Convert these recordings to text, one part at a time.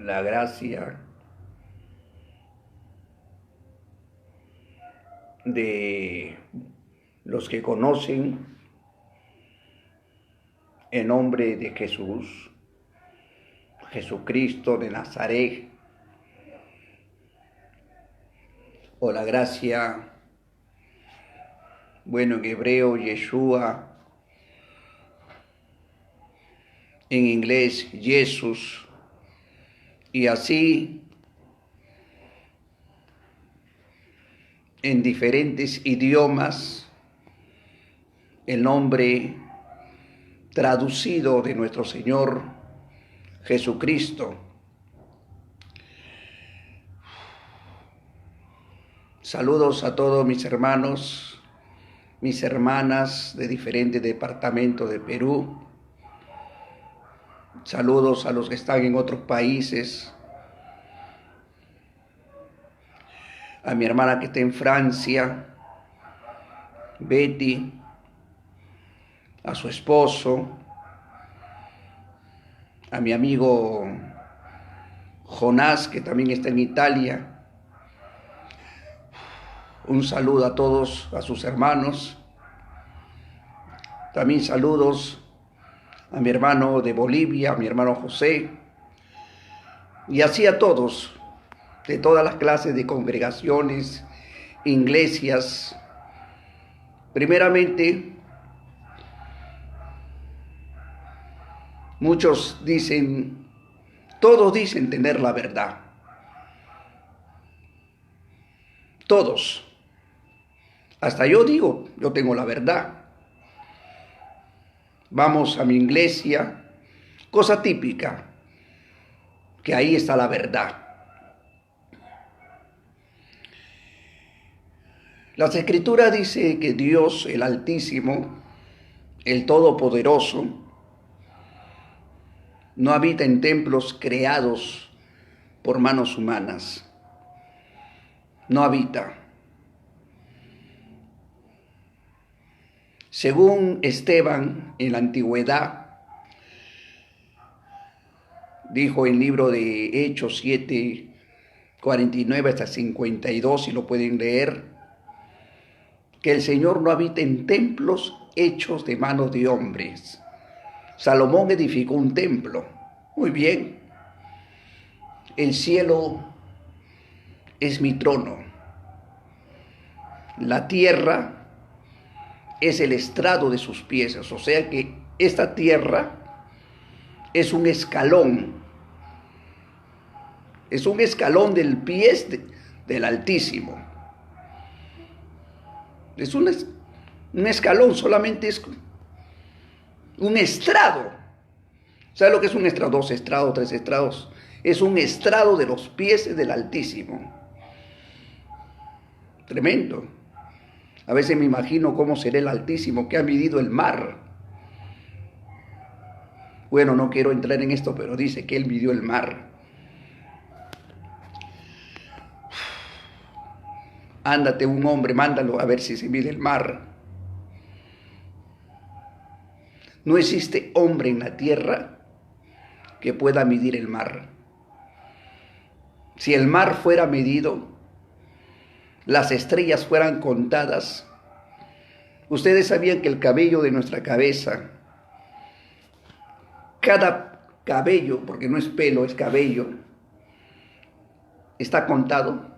la gracia de los que conocen el nombre de Jesús, Jesucristo de Nazaret, o la gracia, bueno, en hebreo, Yeshua, en inglés, Jesús, y así en diferentes idiomas, el nombre traducido de nuestro Señor Jesucristo. Saludos a todos mis hermanos, mis hermanas de diferentes departamentos de Perú. Saludos a los que están en otros países. A mi hermana que está en Francia, Betty, a su esposo, a mi amigo Jonás, que también está en Italia. Un saludo a todos, a sus hermanos. También saludos a mi hermano de Bolivia, a mi hermano José, y así a todos, de todas las clases de congregaciones, iglesias. Primeramente, muchos dicen, todos dicen tener la verdad. Todos. Hasta yo digo, yo tengo la verdad. Vamos a mi iglesia, cosa típica, que ahí está la verdad. Las Escrituras dicen que Dios, el Altísimo, el Todopoderoso, no habita en templos creados por manos humanas. No habita. Según Esteban, en la antigüedad, dijo el libro de Hechos 7, 49 hasta 52, si lo pueden leer, que el Señor no habita en templos hechos de manos de hombres. Salomón edificó un templo. Muy bien. El cielo es mi trono. La tierra es el estrado de sus pies. O sea que esta tierra es un escalón. Es un escalón del pie del Altísimo. Es un escalón, solamente es un estrado. ¿Sabe lo que es un estrado? 2 estrados, 3 estrados. Es un estrado de los pies del Altísimo. Tremendo. A veces me imagino cómo será el Altísimo que ha medido el mar. Bueno, no quiero entrar en esto, pero dice que Él midió el mar. Ándate un hombre, mándalo a ver si se mide el mar. No existe hombre en la tierra que pueda medir el mar. Si el mar fuera medido, las estrellas fueran contadas. Ustedes sabían que el cabello de nuestra cabeza, cada cabello, porque no es pelo, es cabello, está contado.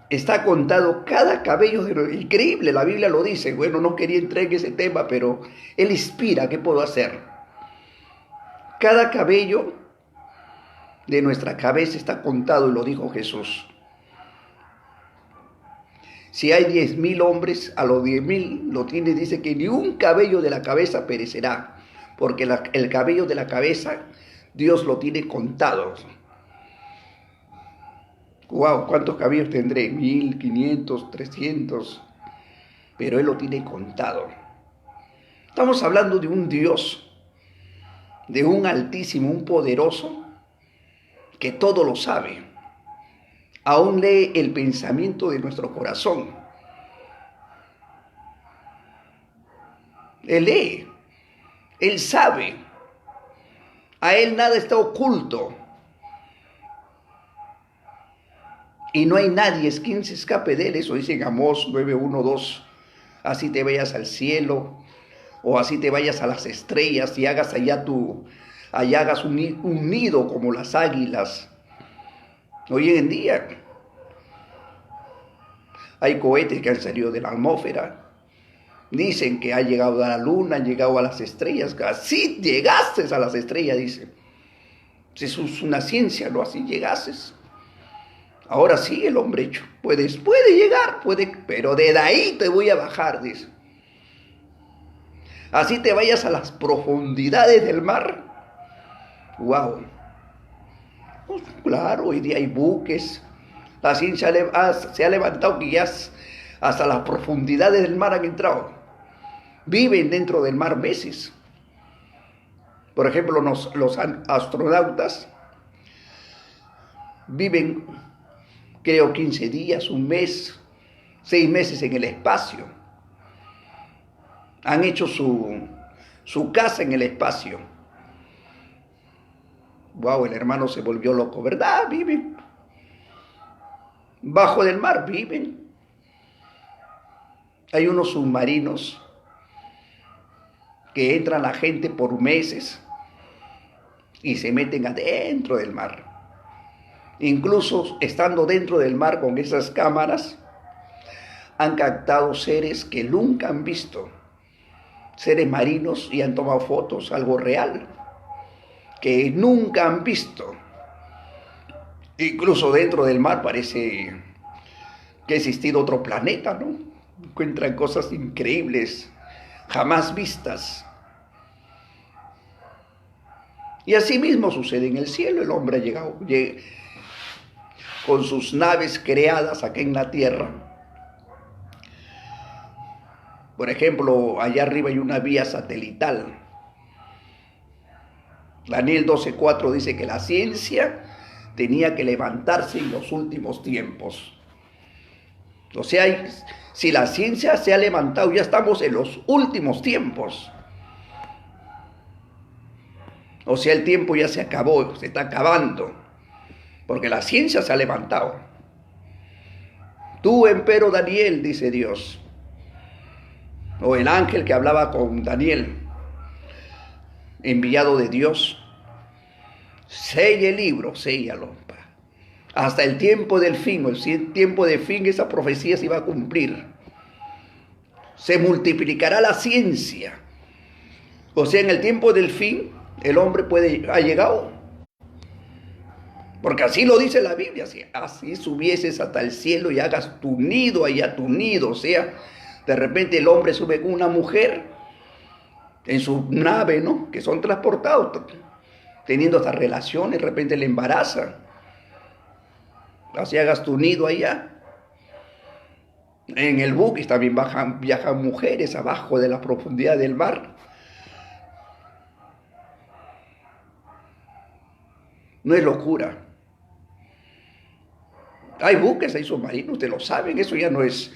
Está contado cada cabello. Increíble, la Biblia lo dice. Bueno, no quería entrar en ese tema, pero Él inspira. ¿Qué puedo hacer? Cada cabello de nuestra cabeza está contado, y lo dijo Jesús. Si hay 10,000 hombres, a los 10,000 lo tiene, dice que ni un cabello de la cabeza perecerá, porque el cabello de la cabeza Dios lo tiene contado. Wow, ¿cuántos cabellos tendré? 1,000, 500, 300. Pero Él lo tiene contado. Estamos hablando de un Dios, de un Altísimo, un poderoso, que todo lo sabe. Aún lee el pensamiento de nuestro corazón. Él lee, Él sabe. A Él nada está oculto. Y no hay nadie, es quien se escape de Él. Eso dice en Amós 9:1-2. Así te vayas al cielo, o así te vayas a las estrellas y hagas allá hagas un nido como las águilas. Hoy en día hay cohetes que han salido de la atmósfera. Dicen que ha llegado a la luna, han llegado a las estrellas. Así llegaste a las estrellas, dice. Eso es una ciencia, ¿no? Así llegases. Ahora sí, el hombre hecho. Puede llegar, pero de ahí te voy a bajar, dice. Así te vayas a las profundidades del mar. ¡Wow! Pues claro, hoy día hay buques. La ciencia se ha levantado que ya hasta las profundidades del mar han entrado. Viven dentro del mar meses. Por ejemplo, los astronautas viven, creo, 15 días, un mes, 6 meses en el espacio. Han hecho su casa en el espacio. Wow, el hermano se volvió loco, ¿verdad? Viven. Bajo del mar viven. Hay unos submarinos que entran la gente por meses y se meten adentro del mar. Incluso estando dentro del mar con esas cámaras, han captado seres que nunca han visto, seres marinos, y han tomado fotos, algo real, que nunca han visto. Incluso dentro del mar parece que ha existido otro planeta, ¿no? Encuentran cosas increíbles, jamás vistas. Y así mismo sucede en el cielo. El hombre ha llegado con sus naves creadas aquí en la tierra. Por ejemplo, allá arriba hay una vía satelital. Daniel 12:4 dice que la ciencia tenía que levantarse en los últimos tiempos. O sea, si la ciencia se ha levantado, ya estamos en los últimos tiempos. O sea, el tiempo ya se acabó, se está acabando, porque la ciencia se ha levantado. Tú, empero Daniel, dice Dios, o el ángel que hablaba con Daniel, enviado de Dios, sella el libro, séllalo. Hasta el tiempo del fin, el tiempo de fin, esa profecía se va a cumplir. Se multiplicará la ciencia. O sea, en el tiempo del fin, el hombre ha llegado. Porque así lo dice la Biblia, así subieses hasta el cielo y hagas tu nido allá, tu nido. O sea, de repente el hombre sube con una mujer en su nave, ¿no? Que son transportados, teniendo estas relaciones, de repente le embaraza. Así hagas tu nido allá. En el buque también viajan mujeres abajo de la profundidad del mar. No es locura. Hay buques, hay submarinos, ustedes lo saben, eso ya no es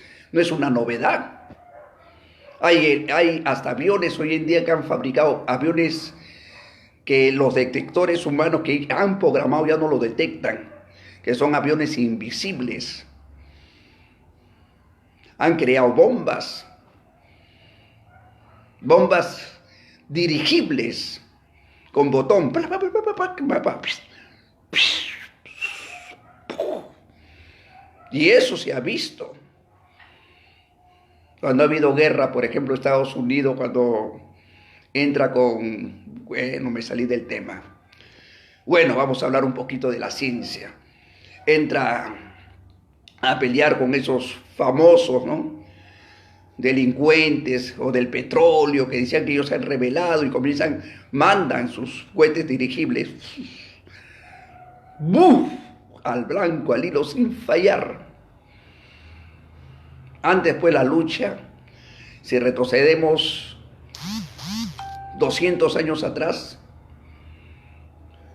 una novedad. Hay hasta aviones hoy en día que han fabricado aviones que los detectores humanos que han programado ya no lo detectan, que son aviones invisibles. Han creado bombas dirigibles con botón. Y eso se ha visto. Cuando ha habido guerra, por ejemplo, Estados Unidos, cuando entra con... Bueno, me salí del tema. Bueno, vamos a hablar un poquito de la ciencia. Entra a pelear con esos famosos, ¿no?, delincuentes o del petróleo que decían que ellos se han rebelado y mandan sus cohetes dirigibles ¡buf!, al blanco, al hilo, sin fallar. Antes, pues, la lucha, si retrocedemos 200 años atrás,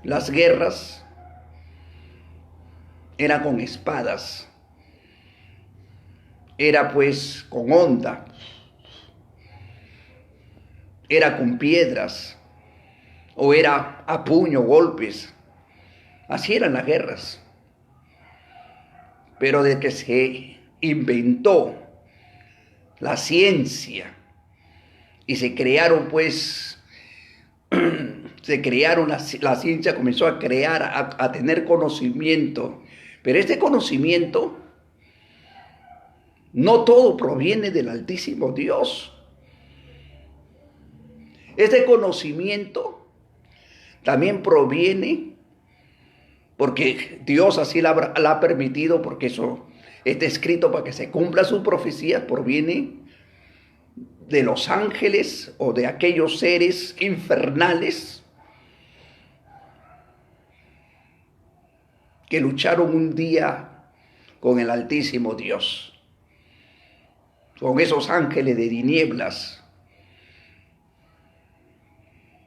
las guerras eran con espadas, era pues con honda, era con piedras, o era a puño, golpes. Así eran las guerras. Pero de que se inventó la ciencia y se crearon pues, la ciencia comenzó a crear, a tener conocimiento. Pero este conocimiento, no todo proviene del Altísimo Dios. Este conocimiento también proviene porque Dios así la ha permitido, porque eso está escrito para que se cumpla su profecía, proviene de los ángeles o de aquellos seres infernales que lucharon un día con el Altísimo Dios, con esos ángeles de tinieblas,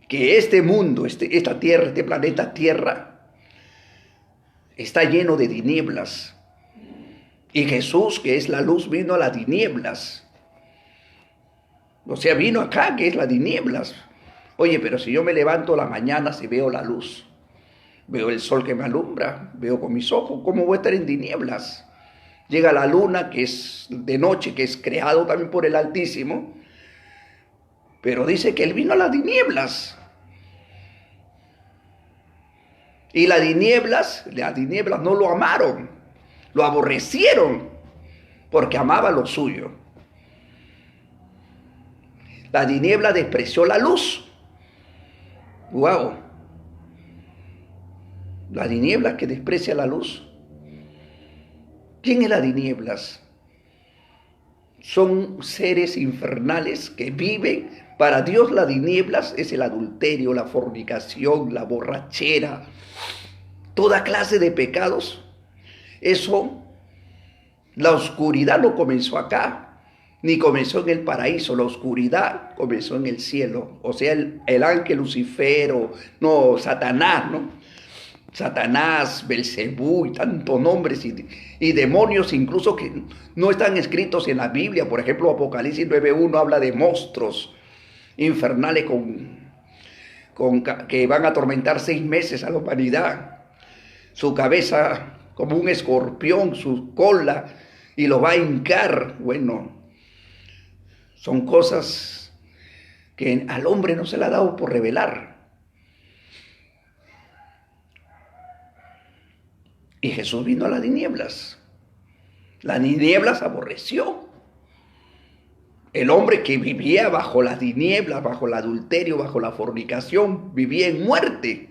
que este mundo, esta tierra, este planeta Tierra, está lleno de tinieblas. Y Jesús, que es la luz, vino a las tinieblas. O sea, vino acá, que es las tinieblas. Oye, pero si yo me levanto a la mañana, si veo la luz, veo el sol que me alumbra, veo con mis ojos, ¿cómo voy a estar en tinieblas? Llega la luna, que es de noche, que es creado también por el Altísimo, pero dice que Él vino a las tinieblas. Y las tinieblas no lo amaron, lo aborrecieron, porque amaba lo suyo. La tiniebla despreció la luz. ¡Wow! La tiniebla que desprecia la luz. ¿Quién es las tinieblas? Son seres infernales que viven. Para Dios las tinieblas es el adulterio, la fornicación, la borrachera, toda clase de pecados. Eso, la oscuridad no comenzó acá, ni comenzó en el paraíso. La oscuridad comenzó en el cielo. O sea, el ángel Lucifer, Satanás, ¿no? Satanás, Belcebú y tantos nombres y demonios incluso que no están escritos en la Biblia. Por ejemplo, Apocalipsis 9:1 habla de monstruos infernales que van a atormentar 6 meses a la humanidad. Su cabeza como un escorpión, su cola, y lo va a hincar. Bueno, son cosas que al hombre no se le ha dado por revelar. Y Jesús vino a las tinieblas. Las tinieblas aborreció. El hombre que vivía bajo las tinieblas, bajo el adulterio, bajo la fornicación, vivía en muerte.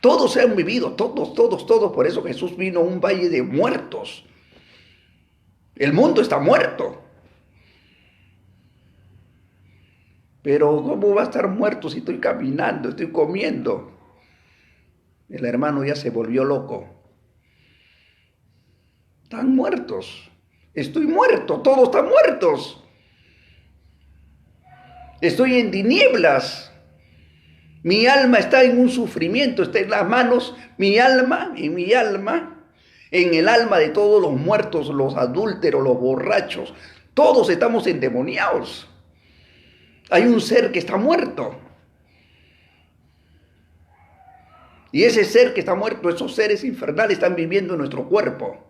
Todos se han vivido, todos. Por eso Jesús vino a un valle de muertos. El mundo está muerto. Pero ¿cómo va a estar muerto si estoy caminando, estoy comiendo? El hermano ya se volvió loco. Están muertos. Estoy muerto, todos están muertos. Estoy en tinieblas. Mi alma está en un sufrimiento, está en las manos, mi alma, en el alma de todos los muertos, los adúlteros, los borrachos. Todos estamos endemoniados. Hay un ser que está muerto. Y ese ser que está muerto, esos seres infernales están viviendo en nuestro cuerpo.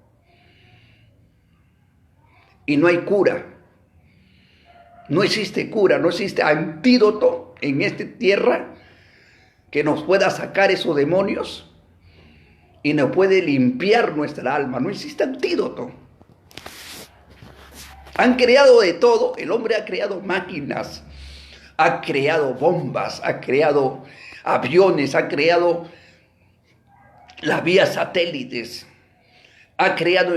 Y no hay cura. No existe cura, no existe antídoto en esta tierra que nos pueda sacar esos demonios y nos puede limpiar nuestra alma. No existe antídoto. Han creado de todo. El hombre ha creado máquinas, ha creado bombas, ha creado aviones, ha creado las vías satélites, ha creado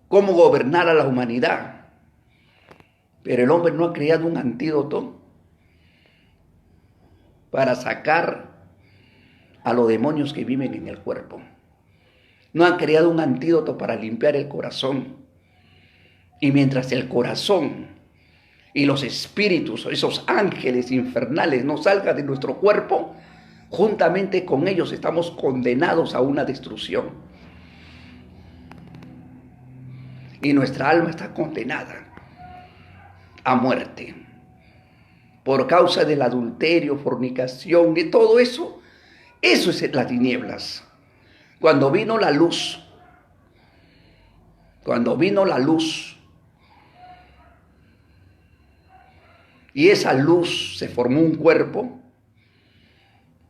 cómo gobernar a la humanidad. Pero el hombre no ha creado un antídoto para sacar a los demonios que viven en el cuerpo. No ha creado un antídoto para limpiar el corazón. Y mientras el corazón y los espíritus, esos ángeles infernales, no salgan de nuestro cuerpo, juntamente con ellos estamos condenados a una destrucción. Y nuestra alma está condenada a muerte. por causa del adulterio, fornicación y todo eso. Eso es las tinieblas. Cuando vino la luz, y esa luz se formó un cuerpo,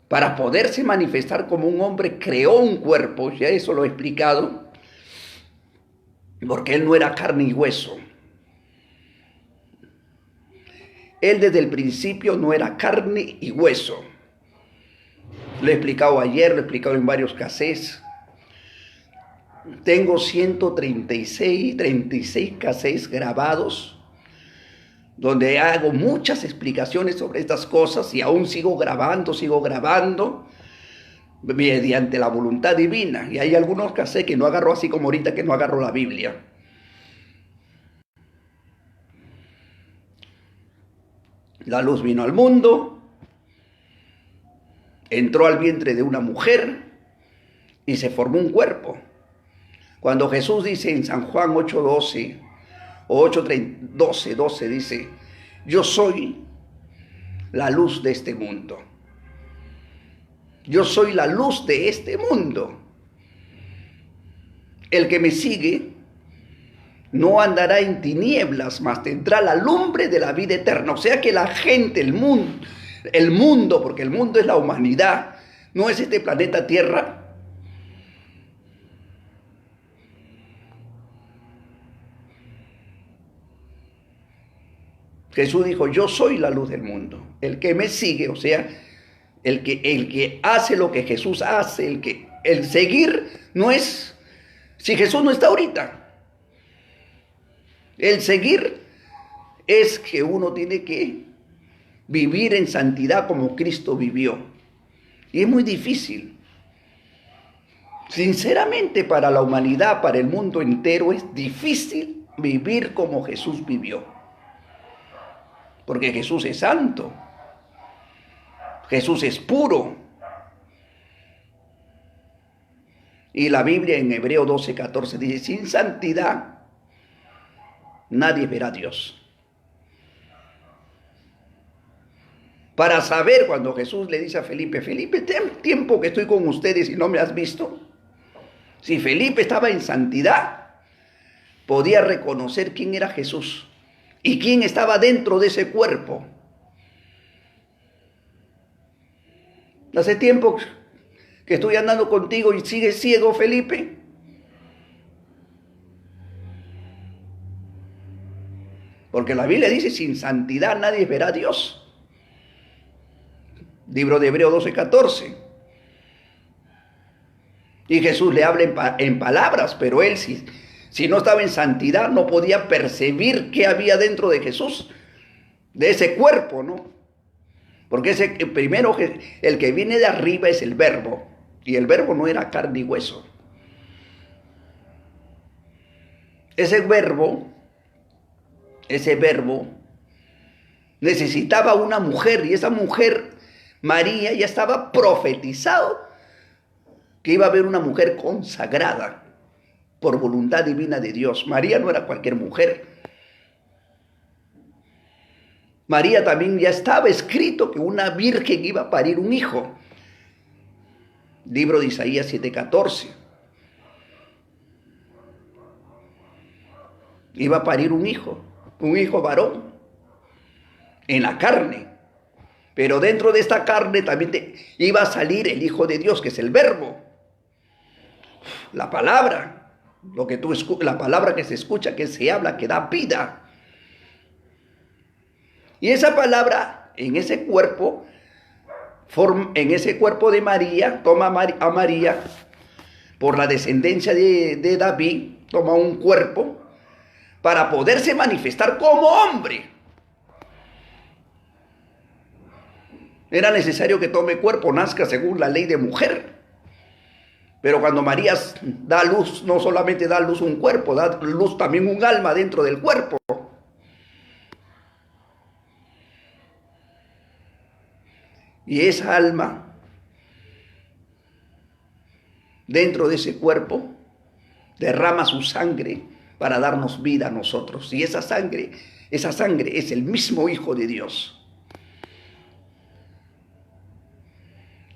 para poderse manifestar como un hombre creó un cuerpo, ya eso lo he explicado, porque él no era carne y hueso. Él desde el principio no era carne y hueso. Lo he explicado ayer, lo he explicado en varios cassettes. Tengo 36 cassettes grabados donde hago muchas explicaciones sobre estas cosas y aún sigo grabando mediante la voluntad divina. Y hay algunos cassettes que no agarro, así como ahorita que no agarro la Biblia. La luz vino al mundo, entró al vientre de una mujer y se formó un cuerpo. Cuando Jesús dice en San Juan 8:12 o 8:12 dice, yo soy la luz de este mundo. Yo soy la luz de este mundo. El que me sigue no andará en tinieblas, mas tendrá la lumbre de la vida eterna. O sea que la gente, el mundo, porque el mundo es la humanidad, no es este planeta Tierra. Jesús dijo, yo soy la luz del mundo. El que me sigue, o sea, el que hace lo que Jesús hace, el seguir no es, si Jesús no está ahorita. El seguir es que uno tiene que vivir en santidad como Cristo vivió. Y es muy difícil. Sinceramente, para la humanidad, para el mundo entero, es difícil vivir como Jesús vivió. Porque Jesús es santo. Jesús es puro. Y la Biblia en Hebreo 12:14 dice, sin santidad nadie verá a Dios. Para saber, cuando Jesús le dice a Felipe, Felipe, tiempo que estoy con ustedes y no me has visto. Si Felipe estaba en santidad, podía reconocer quién era Jesús y quién estaba dentro de ese cuerpo. Hace tiempo que estoy andando contigo y sigues ciego, Felipe. Porque la Biblia dice, sin santidad nadie verá a Dios. Libro de Hebreo 12:14. Y Jesús le habla en palabras, pero él si no estaba en santidad no podía percibir qué había dentro de Jesús, de ese cuerpo, ¿no? Porque primero el que viene de arriba es el verbo, y el verbo no era carne y hueso. Ese verbo necesitaba una mujer, y esa mujer, María, ya estaba profetizado que iba a haber una mujer consagrada por voluntad divina de Dios. María no era cualquier mujer. María también ya estaba escrito que una virgen iba a parir un hijo. Libro de Isaías 7:14. Iba a parir un hijo varón, en la carne. Pero dentro de esta carne también iba a salir el Hijo de Dios, que es el verbo. La palabra, la palabra que se escucha, que se habla, que da vida. Y esa palabra en ese cuerpo de María, toma a María por la descendencia de David, toma un cuerpo para poderse manifestar como hombre. Era necesario que tome cuerpo, nazca según la ley de mujer. Pero cuando María da luz, no solamente da luz un cuerpo, da luz también un alma dentro del cuerpo. Y esa alma, dentro de ese cuerpo, derrama su sangre para darnos vida a nosotros. Y esa sangre es el mismo Hijo de Dios.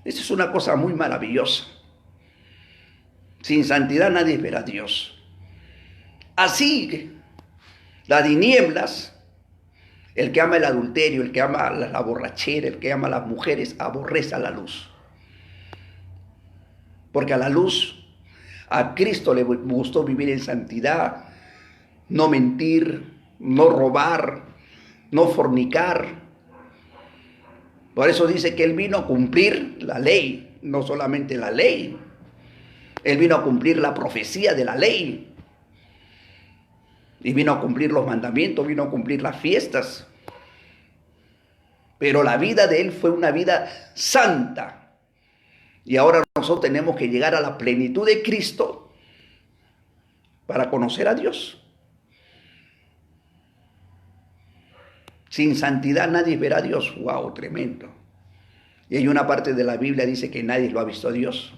Esa es una cosa muy maravillosa. Sin santidad nadie verá a Dios. Así, las tinieblas, el que ama el adulterio, el que ama la borrachera, el que ama a las mujeres, aborrece a la luz. Porque a la luz, a Cristo le gustó vivir en santidad, no mentir, no robar, no fornicar. Por eso dice que Él vino a cumplir la ley, no solamente la ley. Él vino a cumplir la profecía de la ley. Y vino a cumplir los mandamientos, vino a cumplir las fiestas. Pero la vida de Él fue una vida santa. Y ahora nosotros tenemos que llegar a la plenitud de Cristo para conocer a Dios. Sin santidad nadie verá a Dios. ¡Wow! Tremendo. Y hay una parte de la Biblia que dice que nadie lo ha visto a Dios.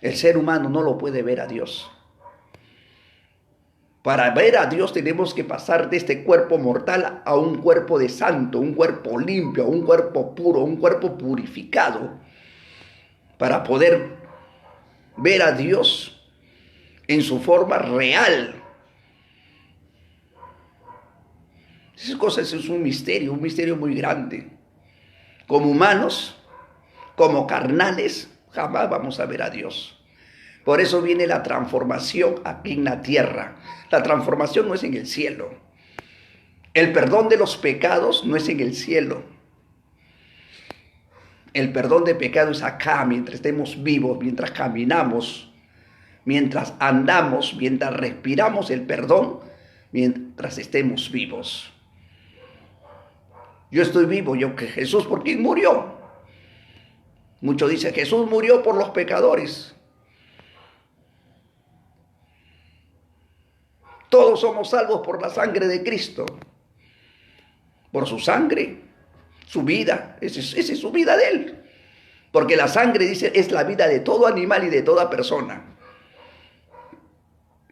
El ser humano no lo puede ver a Dios. Para ver a Dios tenemos que pasar de este cuerpo mortal a un cuerpo de santo, un cuerpo limpio, un cuerpo puro, un cuerpo purificado. Para poder ver a Dios en su forma real. Esas cosas es un misterio muy grande. Como humanos, como carnales, jamás vamos a ver a Dios. Por eso viene la transformación aquí en la tierra. La transformación no es en el cielo. El perdón de los pecados no es en el cielo. El perdón de pecado es acá, mientras estemos vivos, mientras caminamos, mientras andamos, mientras respiramos el perdón, mientras estemos vivos. Yo estoy vivo, Jesús, ¿por quién murió? Muchos dicen, Jesús murió por los pecadores. Todos somos salvos por la sangre de Cristo. Por su sangre, su vida, esa es su vida de Él. Porque la sangre, dice, es la vida de todo animal y de toda persona.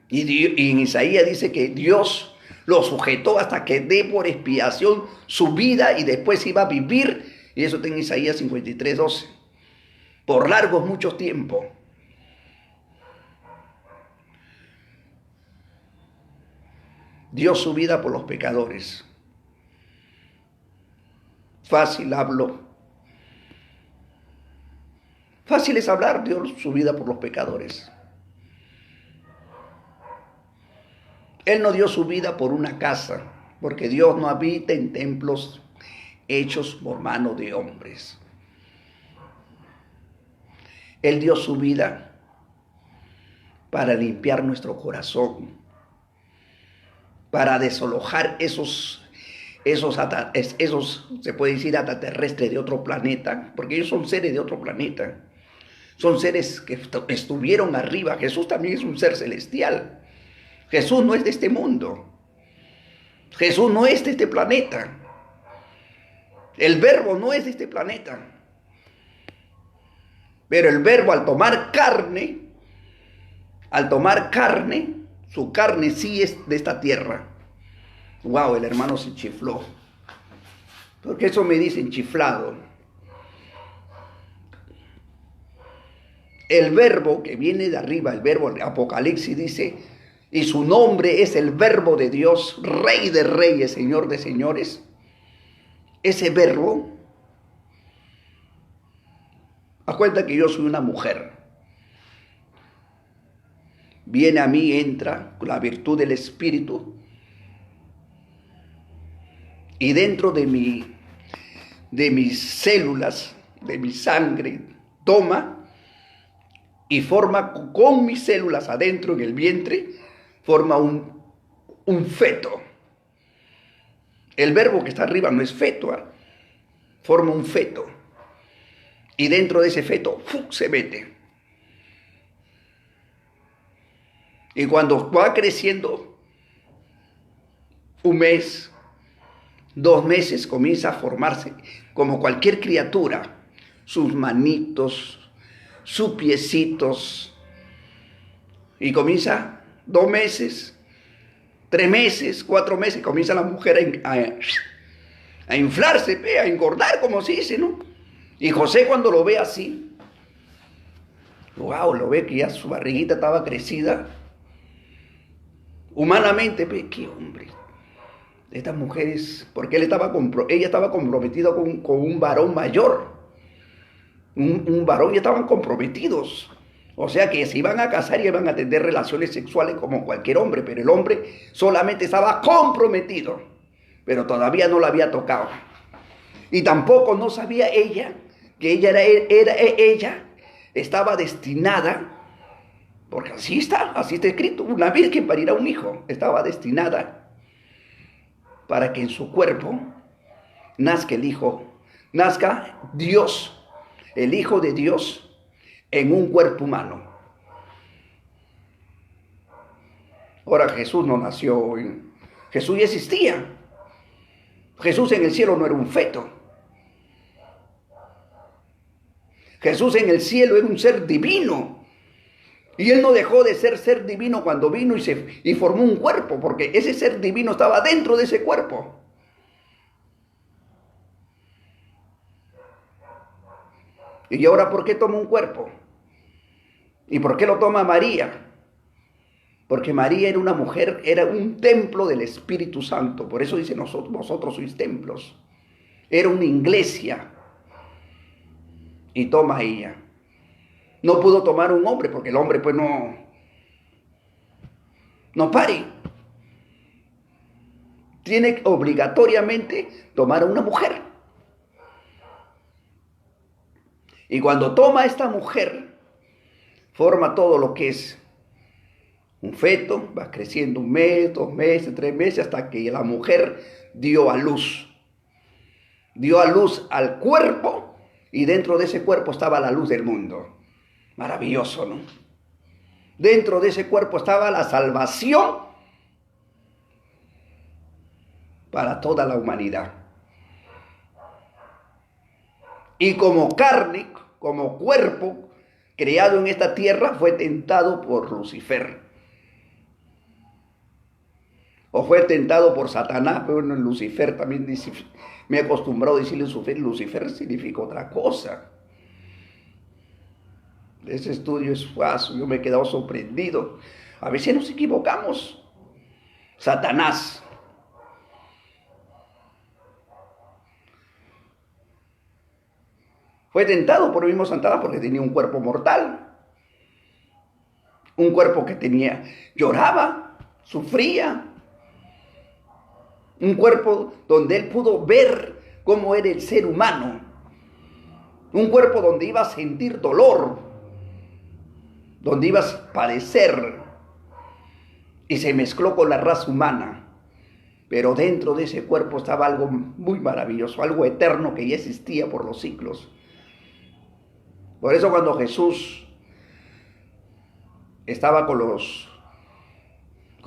Y en Isaías dice que Dios lo sujetó hasta que dé por expiación su vida y después iba a vivir. Y eso está en Isaías 53:12. Por largos muchos tiempos. Dio su vida por los pecadores. Fácil hablo. Fácil es hablar, dio su vida por los pecadores. Él no dio su vida por una casa, porque Dios no habita en templos hechos por mano de hombres. Él dio su vida para limpiar nuestro corazón, para desalojar esos, se puede decir, extraterrestres de otro planeta, porque ellos son seres de otro planeta. Son seres que estuvieron arriba. Jesús también es un ser celestial. Jesús no es de este mundo. Jesús no es de este planeta. El Verbo no es de este planeta. Pero el Verbo al tomar carne, su carne sí es de esta tierra. Wow, el hermano se chifló. Porque eso me dicen chiflado. El Verbo que viene de arriba, el Verbo de Apocalipsis dice, y su nombre es el Verbo de Dios, Rey de reyes, Señor de señores. Ese Verbo, a cuenta que yo soy una mujer. Viene a mí, entra con la virtud del Espíritu. Y dentro de mis células, de mi sangre, toma y forma con mis células adentro en el vientre, forma un feto. El Verbo que está arriba no es feto, forma un feto. Y dentro de ese feto se mete. Y cuando va creciendo, un mes, 2 meses, comienza a formarse como cualquier criatura, sus manitos, sus piecitos, y comienza 2 meses, 3 meses, 4 meses, comienza la mujer a inflarse, a engordar, como se dice, ¿no? Y José cuando lo ve así, wow, lo ve que ya su barriguita estaba crecida. Humanamente, ve, qué hombre. Estas mujeres, porque ella estaba comprometida con un varón mayor. Un varón, y estaban comprometidos. O sea que se iban a casar y iban a tener relaciones sexuales como cualquier hombre, pero el hombre solamente estaba comprometido, pero todavía no lo había tocado. Y tampoco no sabía ella que ella estaba destinada, porque así está escrito, una virgen parirá un hijo, estaba destinada para que en su cuerpo nazca el hijo, nazca Dios, el Hijo de Dios en un cuerpo humano. Ahora Jesús no nació, Jesús ya existía. Jesús en el cielo no era un feto. Jesús en el cielo era un ser divino. Y él no dejó de ser divino cuando vino y formó un cuerpo, porque ese ser divino estaba dentro de ese cuerpo. ¿Y ahora por qué toma un cuerpo? ¿Y por qué lo toma María? Porque María era una mujer, era un templo del Espíritu Santo. Por eso dice vosotros sois templos. Era una iglesia. Y toma ella. No pudo tomar un hombre, porque el hombre pues no pare. Tiene obligatoriamente tomar a una mujer. Y cuando toma a esta mujer, forma todo lo que es un feto, va creciendo 1 mes, 2 meses, 3 meses, hasta que la mujer dio a luz. Dio a luz al cuerpo, y dentro de ese cuerpo estaba la luz del mundo. Maravilloso, ¿no? Dentro de ese cuerpo estaba la salvación para toda la humanidad. Y como carne, como cuerpo creado en esta tierra, fue tentado por Lucifer. O fue tentado por Satanás, pero bueno, Lucifer también dice, me he acostumbrado a decirle Lucifer significa otra cosa. Ese estudio es falso, yo me he quedado sorprendido. A veces nos equivocamos. Satanás. Fue tentado por el mismo Satanás porque tenía un cuerpo mortal. Un cuerpo que lloraba, sufría. Un cuerpo donde él pudo ver cómo era el ser humano. Un cuerpo donde iba a sentir dolor, donde iba a padecer. Y se mezcló con la raza humana. Pero dentro de ese cuerpo estaba algo muy maravilloso, algo eterno que ya existía por los siglos. Por eso cuando Jesús estaba con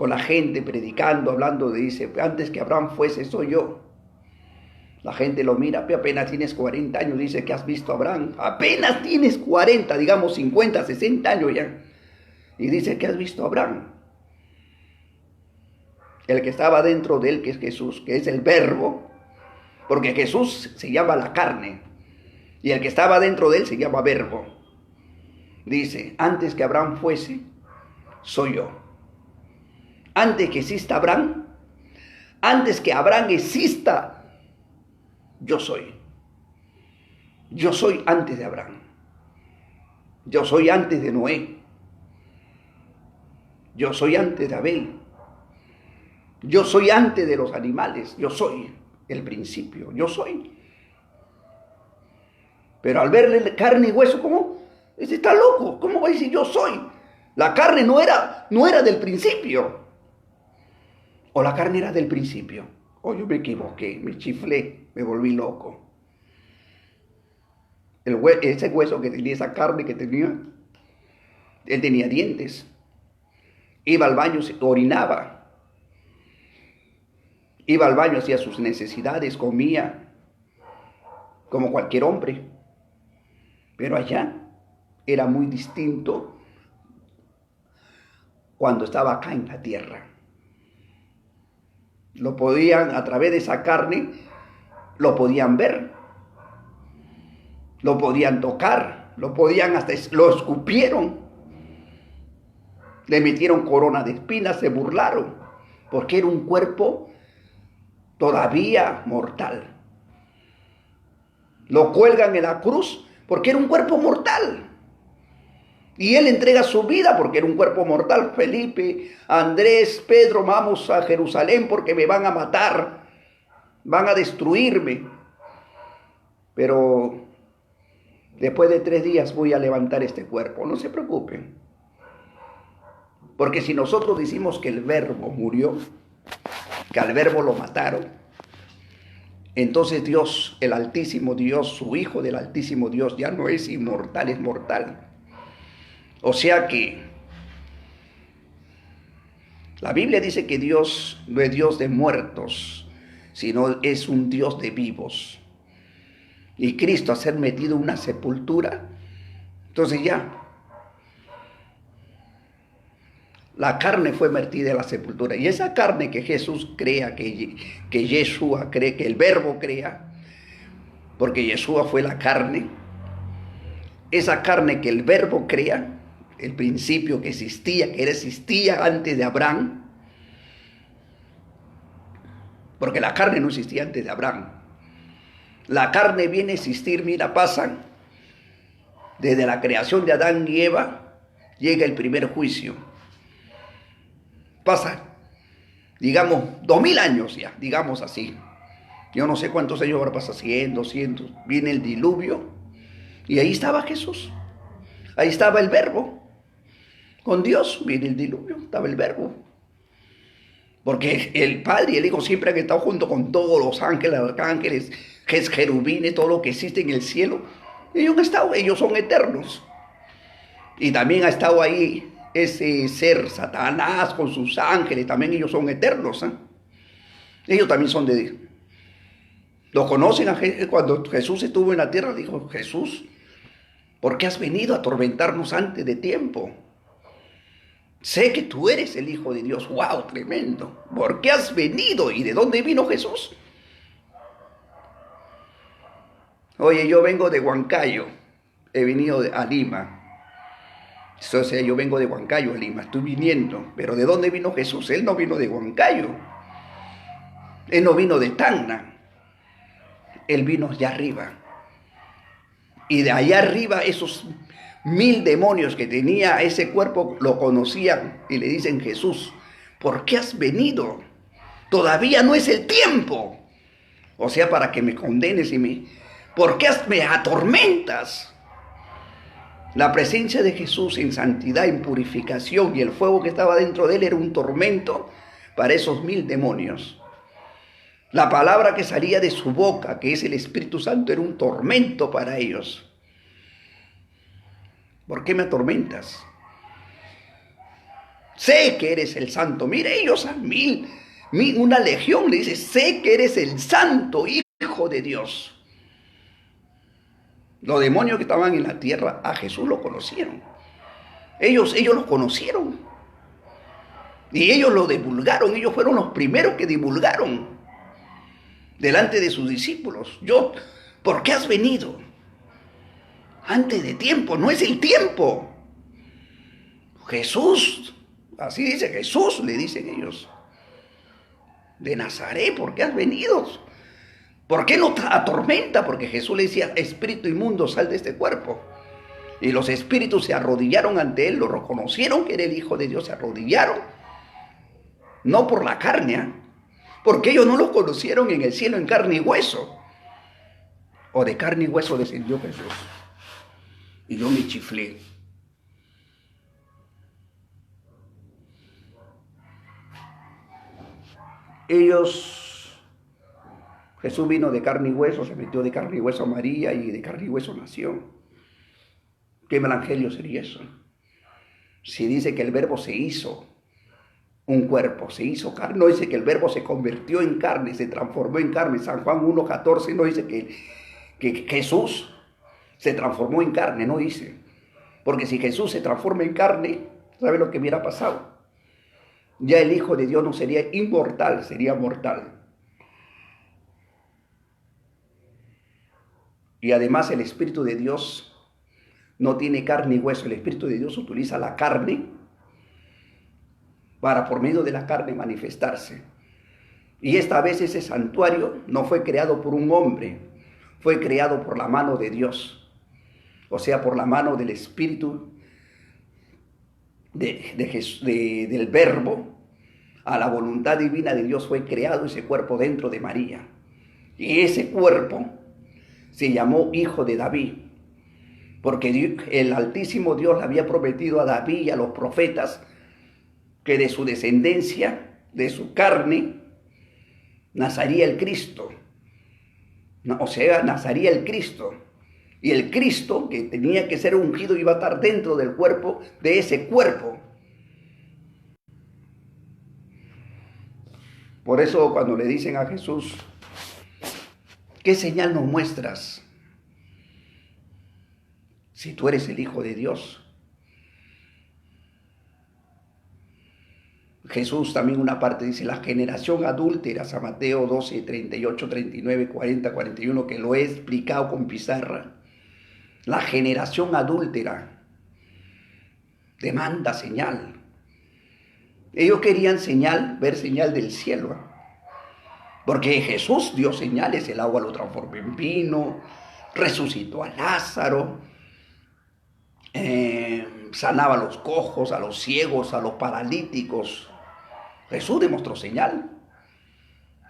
la gente predicando, hablando, dice, antes que Abraham fuese, soy yo. La gente lo mira, apenas tienes 40 años, dice que has visto a Abraham. Apenas tienes 40, digamos 50, 60 años ya. Y dice que has visto a Abraham. El que estaba dentro de él, que es Jesús, que es el verbo, porque Jesús se llama la carne. Y el que estaba dentro de él se llama verbo. Dice, antes que Abraham fuese, soy yo. Antes que exista Abraham, antes que Abraham exista, yo soy. Yo soy antes de Abraham. Yo soy antes de Noé. Yo soy antes de Abel. Yo soy antes de los animales. Yo soy el principio. Yo soy. Pero al verle carne y hueso, ¿cómo? Ese está loco. ¿Cómo va a decir yo soy? La carne no era del principio. O la carne era del principio. O yo me equivoqué, me chiflé, me volví loco. Ese hueso que tenía, esa carne que tenía, él tenía dientes. Iba al baño, se orinaba. Iba al baño, hacía sus necesidades, comía, como cualquier hombre. Pero allá era muy distinto cuando estaba acá en la tierra. Lo podían, a través de esa carne, lo podían ver. lo podían tocar, lo podían hasta, lo escupieron, le metieron corona de espinas, se burlaron, porque era un cuerpo todavía mortal. Lo cuelgan en la cruz porque era un cuerpo mortal. Y él entrega su vida porque era un cuerpo mortal. Felipe, Andrés, Pedro, vamos a Jerusalén porque me van a matar, van a destruirme. Pero después de 3 días voy a levantar este cuerpo. No se preocupen. Porque si nosotros decimos que el Verbo murió, que al Verbo lo mataron, entonces Dios, el Altísimo Dios, su Hijo del Altísimo Dios, ya no es inmortal, es mortal. O sea que la Biblia dice que Dios no es Dios de muertos, sino es un Dios de vivos. Y Cristo, a ser metido en una sepultura, entonces ya, la carne fue metida en la sepultura. Y esa carne que Jesús crea, que Yeshua cree, que el Verbo crea, porque Yeshua fue la carne, esa carne que el Verbo crea, el principio que existía, que existía antes de Abraham, porque la carne no existía antes de Abraham. La carne viene a existir, mira, pasan desde la creación de Adán y Eva, llega el primer juicio. Pasa, digamos, 2000 años ya, digamos así. Yo no sé cuántos años ahora pasa, 100, 200, viene el diluvio y ahí estaba Jesús. Ahí estaba el Verbo. Con Dios viene el diluvio, estaba el Verbo. Porque el Padre y el Hijo siempre han estado junto con todos los ángeles, arcángeles, querubines, todo lo que existe en el cielo. Ellos han estado, ellos son eternos. Y también ha estado ahí ese ser Satanás con sus ángeles, también ellos son eternos. Ellos también son de... Lo conocen cuando Jesús estuvo en la tierra, dijo: Jesús, ¿por qué has venido a atormentarnos antes de tiempo? Sé que tú eres el Hijo de Dios. ¡Wow! Tremendo. ¿Por qué has venido? ¿Y de dónde vino Jesús? Oye, yo vengo de Huancayo. He venido a Lima. O sea, yo vengo de Huancayo a Lima. Estoy viniendo. Pero ¿de dónde vino Jesús? Él no vino de Huancayo. Él no vino de Tacna. Él vino allá arriba. Y de allá arriba esos 1000 demonios que tenía ese cuerpo lo conocían y le dicen: Jesús, ¿por qué has venido? Todavía no es el tiempo. O sea, para que me condenes ¿por qué me atormentas? La presencia de Jesús en santidad, en purificación, y el fuego que estaba dentro de él era un tormento para esos 1000 demonios. La palabra que salía de su boca, que es el Espíritu Santo, era un tormento para ellos. ¿Por qué me atormentas? Sé que eres el santo. Mire, ellos a 1000, una legión le dice: sé que eres el santo Hijo de Dios. Los demonios que estaban en la tierra a Jesús lo conocieron. Ellos lo conocieron. Y ellos lo divulgaron. Ellos fueron los primeros que divulgaron delante de sus discípulos. ¿Por qué has venido? Antes de tiempo, no es el tiempo. Jesús, así dice Jesús, le dicen ellos. De Nazaret, ¿por qué has venido? ¿Por qué no te atormenta? Porque Jesús le decía: espíritu inmundo, sal de este cuerpo. Y los espíritus se arrodillaron ante él, lo reconocieron que era el Hijo de Dios, se arrodillaron. No por la carne, porque ellos no lo conocieron en el cielo en carne y hueso. O de carne y hueso descendió Jesús. Y yo me chiflé. Jesús vino de carne y hueso, se metió de carne y hueso a María y de carne y hueso nació. ¿Qué evangelio sería eso? Si dice que el Verbo se hizo un cuerpo, se hizo carne, no dice que el Verbo se convirtió en carne, se transformó en carne. San Juan 1:14 no dice que Jesús se transformó en carne, no dice. Porque si Jesús se transforma en carne, ¿sabe lo que hubiera pasado? Ya el Hijo de Dios no sería inmortal, sería mortal. Y además el Espíritu de Dios no tiene carne y hueso. El Espíritu de Dios utiliza la carne para por medio de la carne manifestarse. Y esta vez ese santuario no fue creado por un hombre, fue creado por la mano de Dios, o sea, por la mano del Espíritu del Verbo. A la voluntad divina de Dios fue creado ese cuerpo dentro de María. Y ese cuerpo se llamó Hijo de David, porque el Altísimo Dios le había prometido a David y a los profetas que de su descendencia, de su carne, nacería el Cristo. O sea, nacería el Cristo. Y el Cristo, que tenía que ser ungido, iba a estar dentro del cuerpo, de ese cuerpo. Por eso cuando le dicen a Jesús, ¿qué señal nos muestras si tú eres el Hijo de Dios? Jesús también una parte dice, la generación adúltera, San Mateo 12, 38, 39, 40, 41, que lo he explicado con pizarra. La generación adúltera demanda señal. Ellos querían señal, ver señal del cielo. Porque Jesús dio señales, el agua lo transformó en vino, resucitó a Lázaro, sanaba a los cojos, a los ciegos, a los paralíticos. Jesús demostró señal.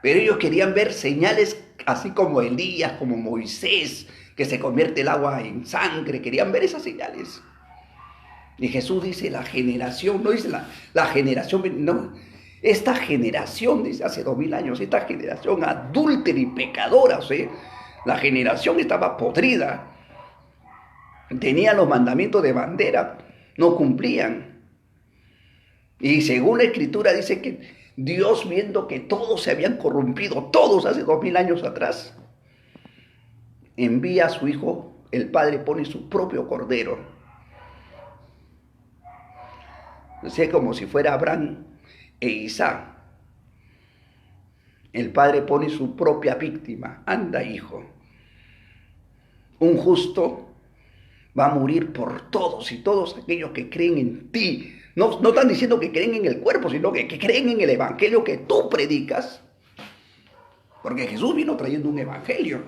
Pero ellos querían ver señales así como Elías, como Moisés, que se convierte el agua en sangre. Querían ver esas señales. Y Jesús dice, la generación, no dice la generación, no. Esta generación, dice hace 2000 años, esta generación adúltera y pecadora, o sea, la generación estaba podrida. Tenían los mandamientos de bandera, no cumplían. Y según la Escritura dice que Dios, viendo que todos se habían corrompido, todos hace 2000 años atrás, envía a su Hijo, el Padre pone su propio Cordero. O sea, como si fuera Abraham e Isaac. El Padre pone su propia víctima. Anda, hijo. Un justo va a morir por todos y todos aquellos que creen en ti. No están diciendo que creen en el cuerpo, sino que creen en el evangelio que tú predicas. Porque Jesús vino trayendo un evangelio.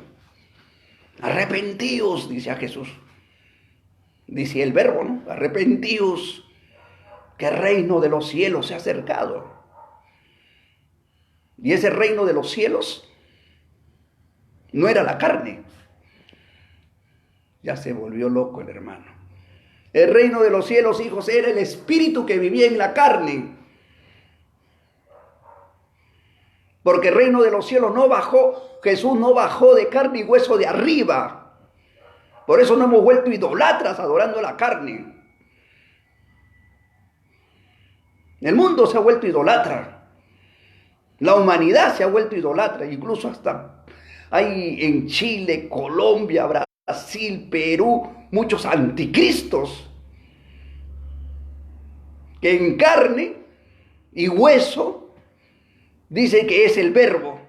Arrepentíos, dice a Jesús. Dice el verbo, ¿no? Arrepentíos, que el reino de los cielos se ha acercado. Y ese reino de los cielos no era la carne. Ya se volvió loco el hermano. El reino de los cielos, hijos, era el espíritu que vivía en la carne. Porque el reino de los cielos no bajó, Jesús no bajó de carne y hueso de arriba. Por eso no hemos vuelto idolatras adorando la carne. El mundo se ha vuelto idolatra. La humanidad se ha vuelto idolatra. Incluso hasta hay en Chile, Colombia, Brasil, Perú, muchos anticristos que en carne y hueso dice que es el verbo,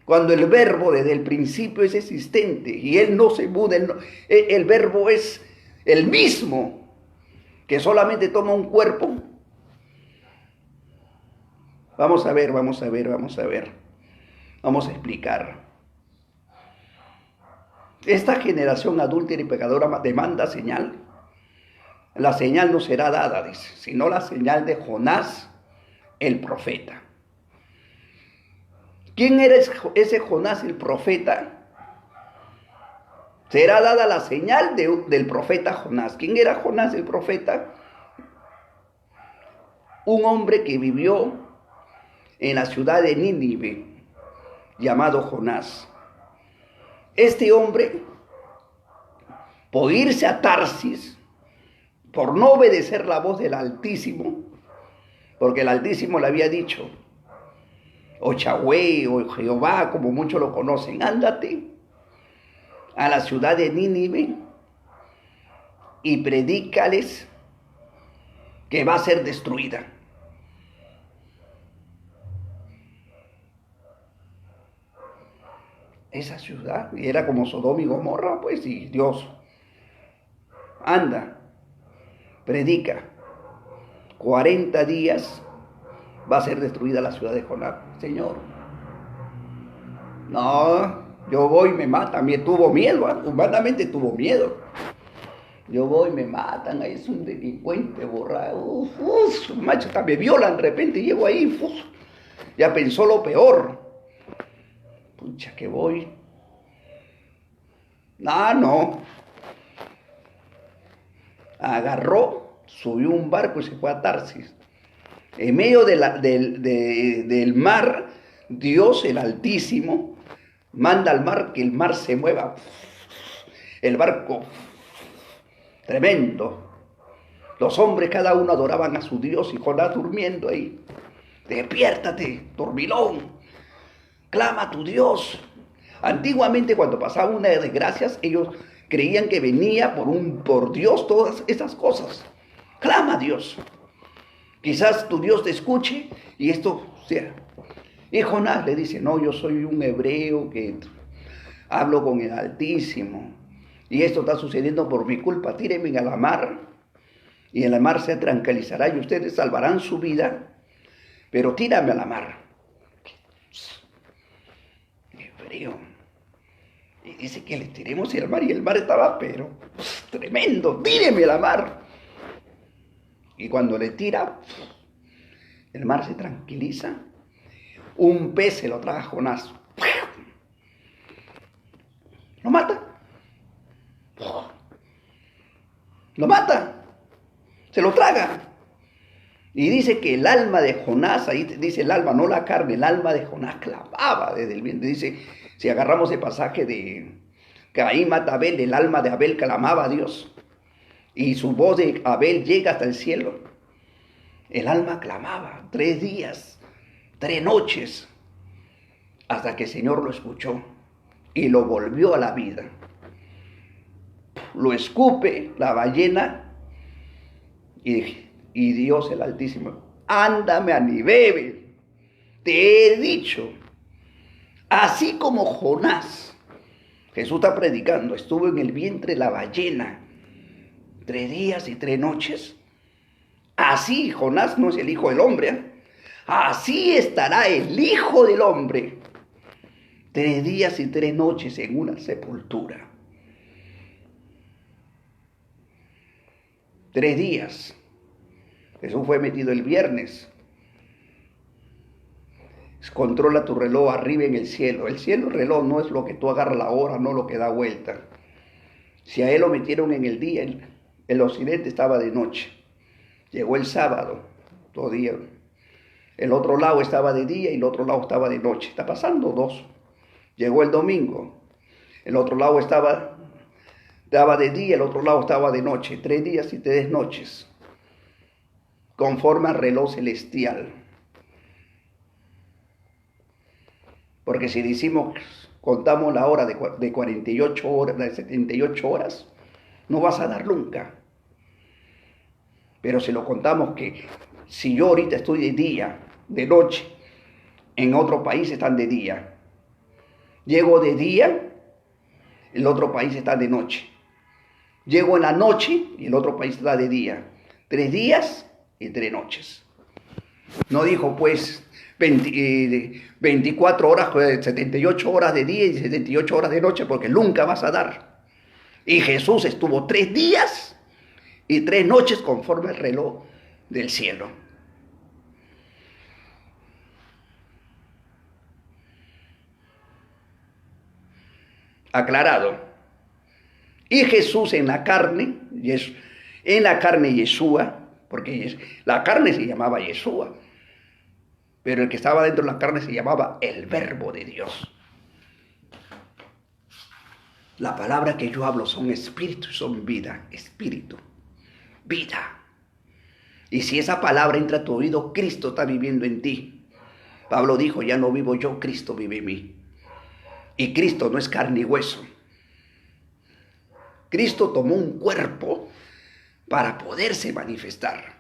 cuando el verbo desde el principio es existente y él no se muda, el verbo es el mismo, que solamente toma un cuerpo. Vamos a ver, vamos a explicar. Esta generación adúltera y pecadora demanda señal. La señal no será dada, dice, sino la señal de Jonás, el profeta. ¿Quién era ese Jonás, el profeta? Será dada la señal del profeta Jonás. ¿Quién era Jonás, el profeta? Un hombre que vivió en la ciudad de Nínive, llamado Jonás. Este hombre, por irse a Tarsis, por no obedecer la voz del Altísimo, porque el Altísimo le había dicho, o Yahweh, o Jehová, como muchos lo conocen, ándate a la ciudad de Nínive y predícales que va a ser destruida. esa ciudad, y era como Sodoma y Gomorra, pues, y Dios, anda, predica, 40 días va a ser destruida la ciudad de Jonás. Señor, no, yo voy y me matan, me tuvo miedo, humanamente tuvo miedo. Yo voy, me matan, ahí es un delincuente borrado, macho, hasta me violan de repente, llego ahí, ya pensó lo peor. Pucha, que voy. No. Agarró, subió un barco y se fue a Tarsis. En medio del mar, Dios, el Altísimo, manda al mar que el mar se mueva. El barco, tremendo. Los hombres cada uno adoraban a su Dios y Jonás durmiendo ahí. Despiértate, dormilón, clama a tu Dios. Antiguamente cuando pasaba una de desgracias, ellos creían que venía por Dios todas esas cosas. Clama a Dios. Quizás tu Dios te escuche y esto sea. Y Jonás le dice, no, yo soy un hebreo que hablo con el Altísimo. Y esto está sucediendo por mi culpa. Tírenme a la mar y en la mar se tranquilizará y ustedes salvarán su vida. Pero tírame a la mar. Hebreo. Y dice que le tiremos al mar y el mar estaba, pero tremendo. Tíreme a la mar. Y cuando le tira, el mar se tranquiliza. Un pez se lo traga a Jonás. Lo mata. Lo mata. Se lo traga. Y dice que el alma de Jonás, ahí dice el alma, no la carne, el alma de Jonás clamaba desde el vientre. Dice, si agarramos el pasaje de Caín mata a Abel, el alma de Abel clamaba a Dios. Y su voz de Abel llega hasta el cielo. El alma clamaba 3 días, 3 noches, hasta que el Señor lo escuchó y lo volvió a la vida. Lo escupe la ballena y Dios el Altísimo, ándame a Nínive, te he dicho, así como Jonás, Jesús está predicando, estuvo en el vientre de la ballena 3 días y 3 noches, así Jonás no es el hijo del hombre, así estará el Hijo del Hombre 3 días y 3 noches en una sepultura. 3 días. Jesús fue metido el viernes. Controla tu reloj arriba en el cielo. El cielo, el reloj, no es lo que tú agarras la hora, no lo que da vuelta. Si a él lo metieron en el día, el occidente estaba de noche. Llegó el sábado, todo día. El otro lado estaba de día y el otro lado estaba de noche. Está pasando 2. Llegó el domingo. El otro lado estaba de día, el otro lado estaba de noche. 3 días y 3 noches. Conforme al reloj celestial. Porque si decimos, contamos la hora de 48 horas, de 78 horas, no vas a dar nunca. Pero si lo contamos que si yo ahorita estoy de día, de noche, en otro país están de día. Llego de día, el otro país está de noche. Llego en la noche y el otro país está de día. 3 días y 3 noches. No dijo pues 24 horas, 78 horas de día y 78 horas de noche, porque nunca vas a dar. Y Jesús estuvo 3 días y 3 noches conforme al reloj del cielo. Aclarado. Y Jesús en la carne Yeshua, porque la carne se llamaba Yeshua, pero el que estaba dentro de la carne se llamaba el Verbo de Dios. La palabra que yo hablo son espíritu y son vida, espíritu, vida. Y si esa palabra entra a tu oído, Cristo está viviendo en ti. Pablo dijo, ya no vivo yo, Cristo vive en mí. Y Cristo no es carne y hueso. Cristo tomó un cuerpo para poderse manifestar.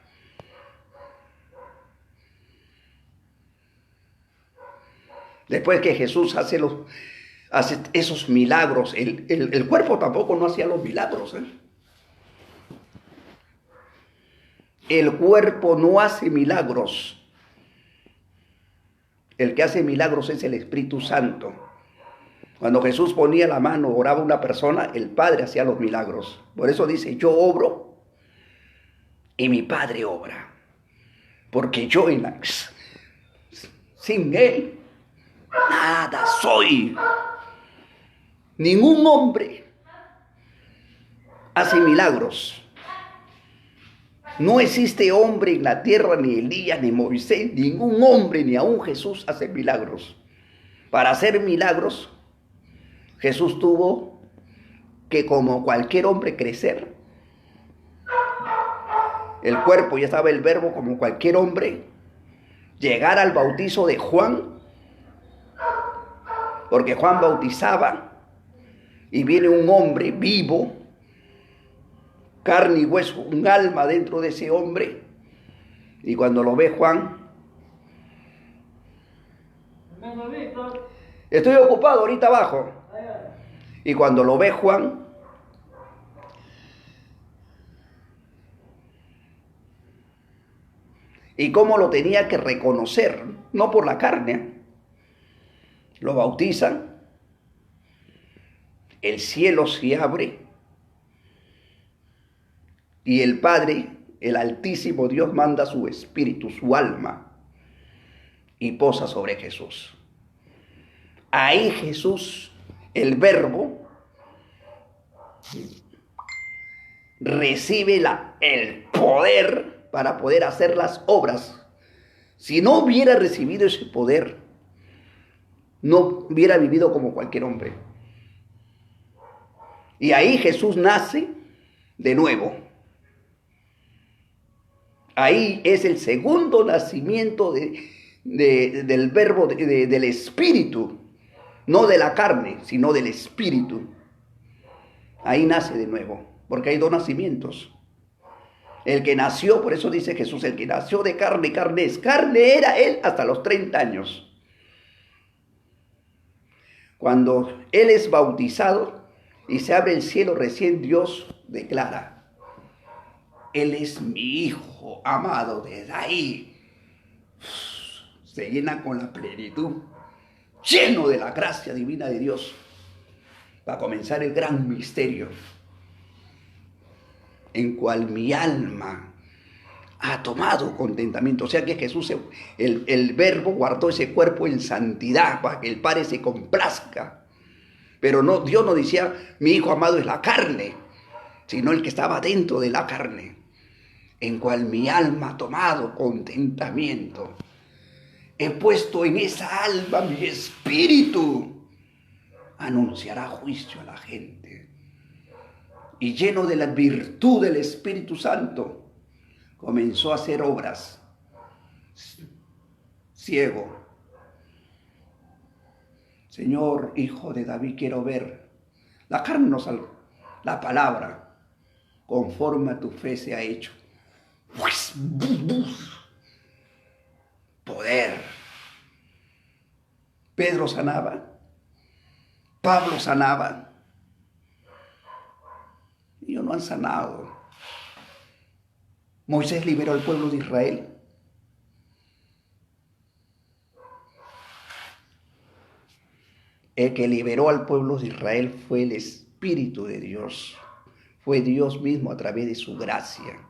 Después que Jesús hace hace esos milagros. El cuerpo tampoco no hacía los milagros. El cuerpo no hace milagros. El que hace milagros es el Espíritu Santo. Cuando Jesús ponía la mano, oraba a una persona, el Padre hacía los milagros. Por eso dice, yo obro y mi Padre obra. Porque yo sin Él nada soy. Ningún hombre hace milagros. No existe hombre en la tierra, ni Elías, ni Moisés, ningún hombre, ni aún Jesús hace milagros. Para hacer milagros, Jesús tuvo que, como cualquier hombre, crecer. El cuerpo, ya estaba el verbo, como cualquier hombre, llegar al bautizo de Juan, porque Juan bautizaba y viene un hombre vivo, carne y hueso, un alma dentro de ese hombre, y cuando lo ve Juan, estoy ocupado, ahorita abajo, y cuando lo ve Juan, y cómo lo tenía que reconocer, no por la carne, lo bautizan, el cielo se abre, y el Padre, el Altísimo Dios, manda su espíritu, su alma, y posa sobre Jesús. Ahí Jesús, el Verbo, recibe el poder para poder hacer las obras. Si no hubiera recibido ese poder, no hubiera vivido como cualquier hombre. Y ahí Jesús nace de nuevo. Ahí es el segundo nacimiento del verbo, del espíritu, no de la carne, sino del espíritu. Ahí nace de nuevo, porque hay dos nacimientos. El que nació, por eso dice Jesús, el que nació de carne, carne es. Carne era él hasta los 30 años. Cuando él es bautizado y se abre el cielo, recién Dios declara: Él es mi Hijo amado. Desde ahí se llena con la plenitud, lleno de la gracia divina de Dios, para comenzar el gran misterio, en cual mi alma ha tomado contentamiento. O sea que Jesús, el Verbo, guardó ese cuerpo en santidad para que el Padre se complazca. Pero no, Dios no decía, mi Hijo amado es la carne, sino el que estaba dentro de la carne, en cual mi alma ha tomado contentamiento. He puesto en esa alma mi espíritu, anunciará juicio a la gente. Y lleno de la virtud del Espíritu Santo, comenzó a hacer obras. Ciego: Señor, Hijo de David, quiero ver. La carne no salva, la palabra, conforme a tu fe se ha hecho. Poder. Pedro sanaba, Pablo sanaba, y ellos no han sanado. Moisés liberó al pueblo de Israel. El que liberó al pueblo de Israel fue el Espíritu de Dios. Fue Dios mismo a través de su gracia.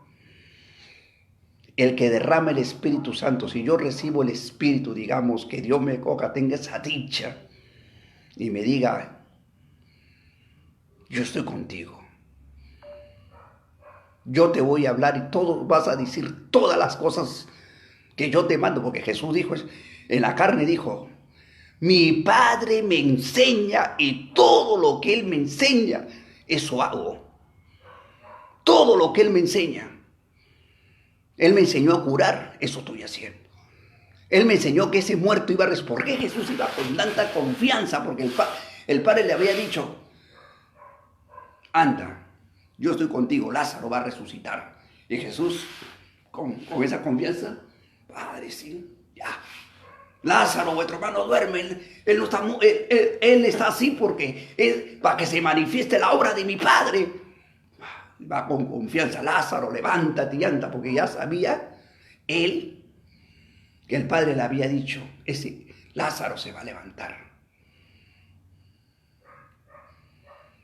El que derrama el Espíritu Santo, si yo recibo el Espíritu, digamos, que Dios me coja, tenga esa dicha y me diga: yo estoy contigo. Yo te voy a hablar y todo, vas a decir todas las cosas que yo te mando, porque Jesús dijo, en la carne dijo: mi Padre me enseña y todo lo que Él me enseña, eso hago. Todo lo que Él me enseña. Él me enseñó a curar, eso estoy haciendo. Él me enseñó que ese muerto iba a resucitar. ¿Por qué Jesús iba con tanta confianza? Porque el Padre le había dicho: anda, yo estoy contigo, Lázaro va a resucitar. Y Jesús, con esa confianza: Padre, sí, ya, Lázaro, vuestro hermano duerme, él no está, él está así porque es para que se manifieste la obra de mi Padre. Va con confianza, Lázaro, levántate y anda, porque ya sabía él que el Padre le había dicho, ese Lázaro se va a levantar.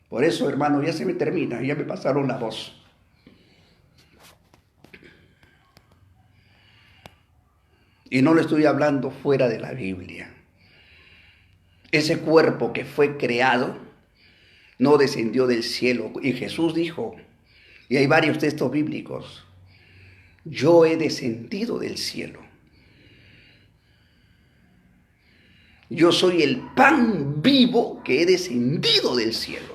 Por eso, hermano, ya se me termina, ya me pasaron la voz. Y no le estoy hablando fuera de la Biblia. Ese cuerpo que fue creado no descendió del cielo. Y Jesús dijo, y hay varios textos bíblicos, yo he descendido del cielo. Yo soy el pan vivo que he descendido del cielo.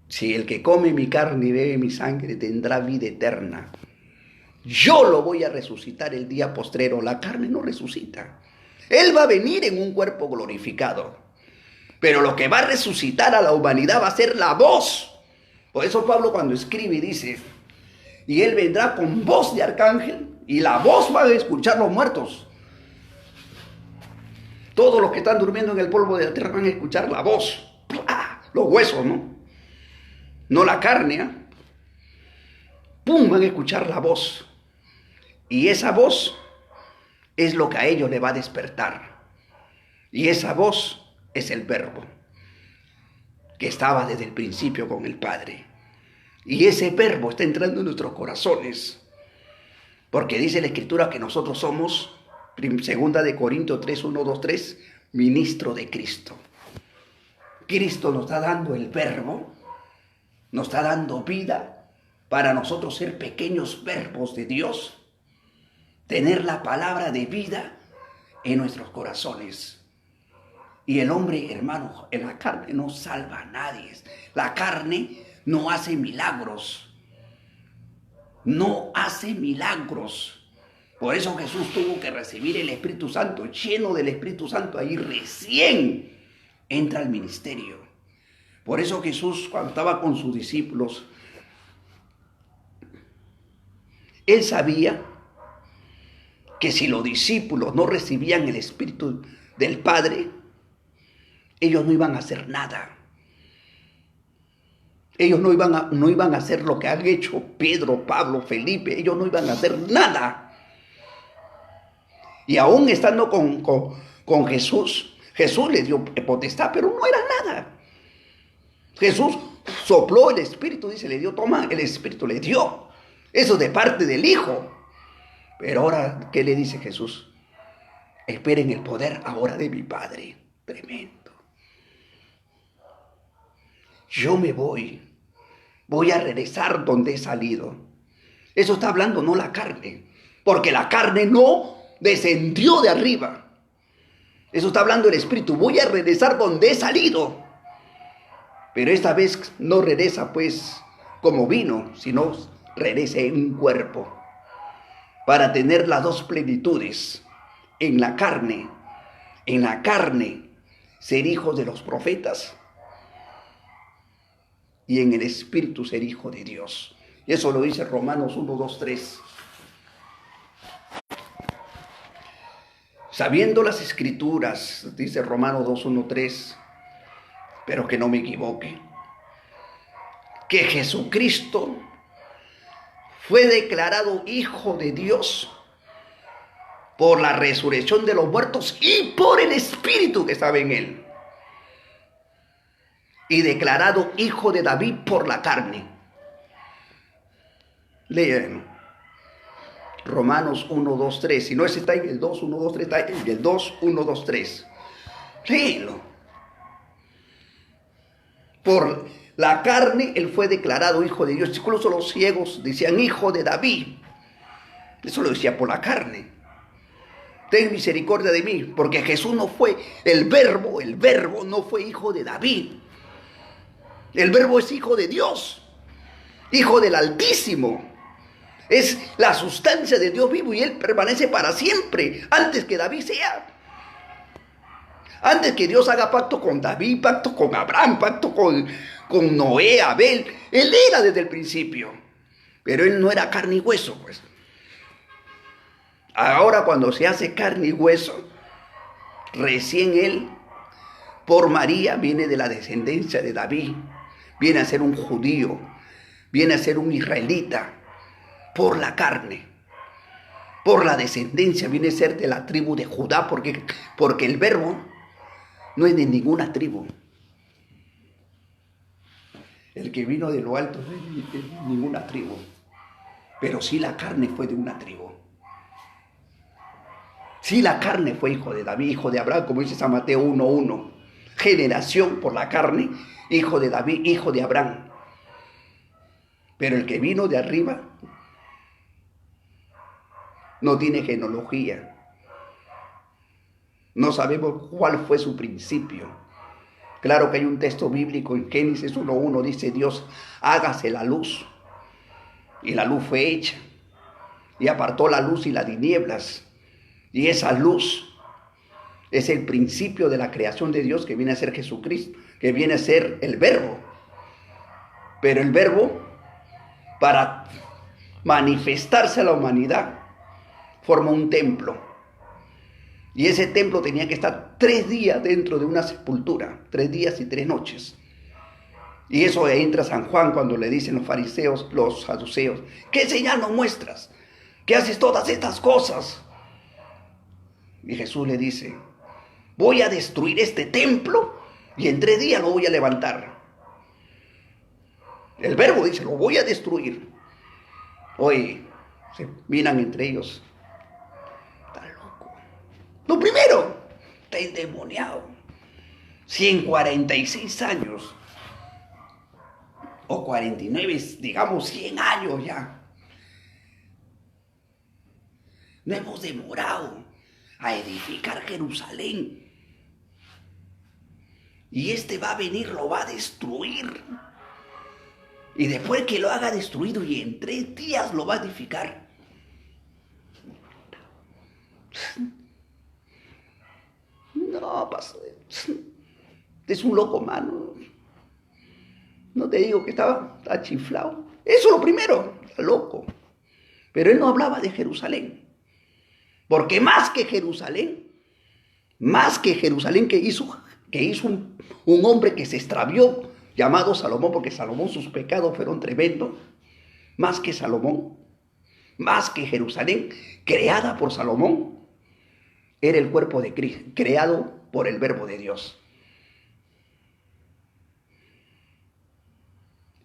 Si el que come mi carne y bebe mi sangre tendrá vida eterna. Yo lo voy a resucitar el día postrero. La carne no resucita. Él va a venir en un cuerpo glorificado. Pero lo que va a resucitar a la humanidad va a ser la voz. Por eso Pablo cuando escribe dice, y él vendrá con voz de arcángel y la voz va a escuchar los muertos. Todos los que están durmiendo en el polvo de la tierra van a escuchar la voz. Los huesos, ¿no? No la carne, ¿eh? ¡Pum! Van a escuchar la voz. Y esa voz es lo que a ellos le va a despertar. Y esa voz es el Verbo, que estaba desde el principio con el Padre. Y ese Verbo está entrando en nuestros corazones. Porque dice la Escritura que nosotros somos, 2 Corintios 3, 1, 2, 3, ministro de Cristo. Cristo nos está dando el Verbo, nos está dando vida para nosotros ser pequeños verbos de Dios, tener la palabra de vida en nuestros corazones. Y el hombre, hermano, en la carne no salva a nadie. La carne no hace milagros. No hace milagros. Por eso Jesús tuvo que recibir el Espíritu Santo, lleno del Espíritu Santo, ahí recién entra al ministerio. Por eso Jesús, cuando estaba con sus discípulos, él sabía que si los discípulos no recibían el Espíritu del Padre, ellos no iban a hacer nada. Ellos no iban a hacer lo que han hecho Pedro, Pablo, Felipe. Ellos no iban a hacer nada. Y aún estando con Jesús, Jesús les dio potestad, pero no era nada. Jesús sopló el Espíritu, dice, le dio, toma, el Espíritu le dio. Eso de parte del Hijo. Pero ahora, ¿qué le dice Jesús? Esperen el poder ahora de mi Padre. Tremendo. Yo me voy a regresar donde he salido. Eso está hablando no la carne, porque la carne no descendió de arriba. Eso está hablando el Espíritu. Voy a regresar donde he salido. Pero esta vez no regresa pues como vino, sino regresa en un cuerpo. Para tener las dos plenitudes. En la carne, ser hijos de los profetas. Y en el Espíritu ser hijo de Dios. Y eso lo dice Romanos 1, 2, 3. Sabiendo las Escrituras, dice Romanos 2, 1, 3, pero que no me equivoque, que Jesucristo fue declarado Hijo de Dios por la resurrección de los muertos y por el Espíritu que estaba en él. Y declarado Hijo de David por la carne. Lean Romanos 1, 2, 3. Si no, ese está en el 2, 1, 2, 3. Está en el 2, 1, 2, 3. Léenlo. Por la carne, él fue declarado Hijo de Dios. Incluso los ciegos decían Hijo de David. Eso lo decía por la carne. Ten misericordia de mí, porque Jesús no fue el verbo no fue hijo de David. El verbo es hijo de Dios, hijo del Altísimo. Es la sustancia de Dios vivo y él permanece para siempre, antes que David sea. Antes que Dios haga pacto con David, pacto con Abraham, pacto con Noé, Abel, él era desde el principio. Pero él no era carne y hueso, pues. Ahora cuando se hace carne y hueso, recién él, por María, viene de la descendencia de David, viene a ser un judío, viene a ser un israelita, por la carne, por la descendencia, viene a ser de la tribu de Judá, porque el verbo no es de ninguna tribu. El que vino de lo alto no es de ninguna tribu, pero sí la carne fue de una tribu. Sí la carne fue hijo de David, hijo de Abraham, como dice San Mateo 1:1. Generación por la carne, hijo de David, hijo de Abraham. Pero el que vino de arriba no tiene genealogía. No sabemos cuál fue su principio. Claro que hay un texto bíblico en Génesis 1:1, dice Dios, hágase la luz. Y la luz fue hecha. Y apartó la luz y las tinieblas. Y esa luz es el principio de la creación de Dios, que viene a ser Jesucristo, que viene a ser el Verbo. Pero el Verbo, para manifestarse a la humanidad, forma un templo. Y ese templo tenía que estar 3 días dentro de una sepultura, 3 días y 3 noches. Y eso entra San Juan cuando le dicen los fariseos, los saduceos, ¿qué señal nos muestras? ¿Qué haces todas estas cosas? Y Jesús le dice, voy a destruir este templo y en 3 días lo voy a levantar. El Verbo dice, lo voy a destruir. Hoy se miran entre ellos. Está loco. Lo primero, está endemoniado. 146 años. O 49, digamos 100 años ya. No hemos demorado a edificar Jerusalén. Y este va a venir, lo va a destruir. Y después que lo haga destruido y en 3 días lo va a edificar. No, pastor. Es un loco, mano. No te digo que está chiflado. Eso es lo primero, está loco. Pero él no hablaba de Jerusalén. Porque más que Jerusalén que hizo un hombre que se extravió, llamado Salomón, porque Salomón, sus pecados fueron tremendos, más que Salomón, más que Jerusalén, creada por Salomón, era el cuerpo de Cristo, creado por el Verbo de Dios.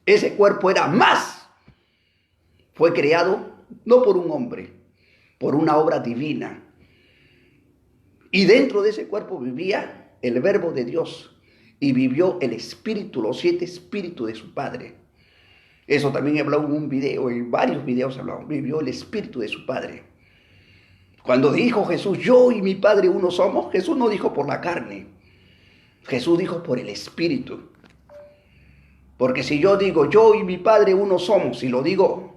Ese cuerpo era más, fue creado no por un hombre, por una obra divina. Y dentro de ese cuerpo vivía el Verbo de Dios y vivió el Espíritu, los 7 espíritus de su Padre. Eso también he hablado en un video, en varios videos he hablado. Vivió el Espíritu de su Padre. Cuando dijo Jesús, yo y mi Padre uno somos, Jesús no dijo por la carne. Jesús dijo por el Espíritu. Porque si yo digo, yo y mi Padre uno somos, y lo digo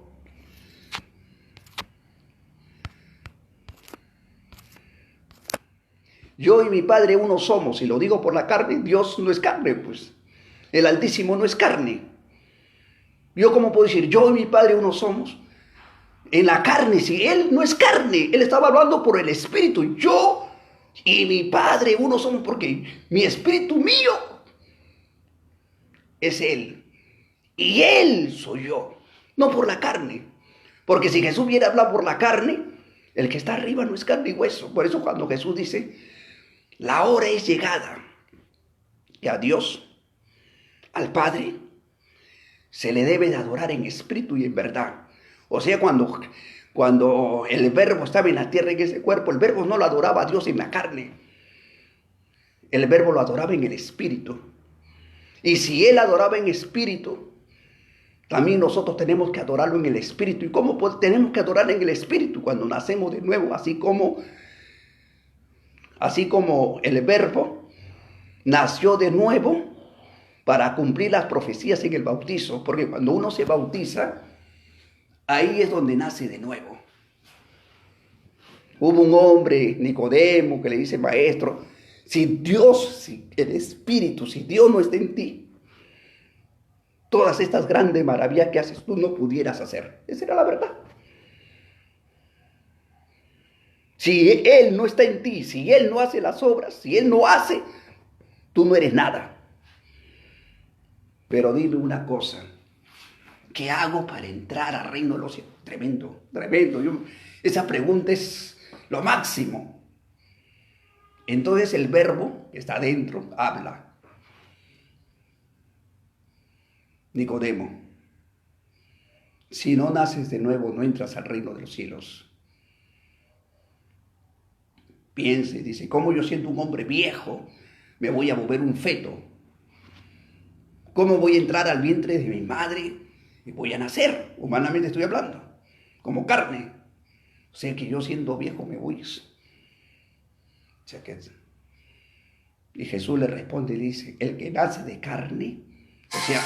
yo y mi Padre uno somos, y lo digo por la carne, Dios no es carne, pues. El Altísimo no es carne. Yo cómo puedo decir, yo y mi Padre uno somos. En la carne, si Él no es carne, Él estaba hablando por el Espíritu. Yo y mi Padre uno somos porque mi Espíritu mío es Él. Y Él soy yo, no por la carne. Porque si Jesús hubiera hablado por la carne, el que está arriba no es carne y hueso. Por eso cuando Jesús dice, la hora es llegada, y a Dios, al Padre, se le debe de adorar en espíritu y en verdad. O sea, cuando el Verbo estaba en la tierra en ese cuerpo, el Verbo no lo adoraba a Dios en la carne. El Verbo lo adoraba en el espíritu. Y si Él adoraba en espíritu, también nosotros tenemos que adorarlo en el espíritu. ¿Y cómo tenemos que adorar en el espíritu? Cuando nacemos de nuevo, así como el Verbo nació de nuevo para cumplir las profecías en el bautizo, porque cuando uno se bautiza, ahí es donde nace de nuevo. Hubo un hombre, Nicodemo, que le dice, maestro, si el Espíritu, si Dios no está en ti, todas estas grandes maravillas que haces tú no pudieras hacer. Esa era la verdad. Si Él no está en ti, si Él no hace las obras, si Él no hace, tú no eres nada. Pero dime una cosa, ¿qué hago para entrar al reino de los cielos? Tremendo, tremendo. Esa pregunta es lo máximo. Entonces el verbo que está adentro habla. Nicodemo, si no naces de nuevo, no entras al reino de los cielos. Piense, dice, ¿cómo yo siendo un hombre viejo me voy a volver un feto? ¿Cómo voy a entrar al vientre de mi madre y voy a nacer? Humanamente estoy hablando, como carne. O sea que yo siendo viejo me voy. O sea que... Y Jesús le responde y le dice, el que nace de carne, o sea,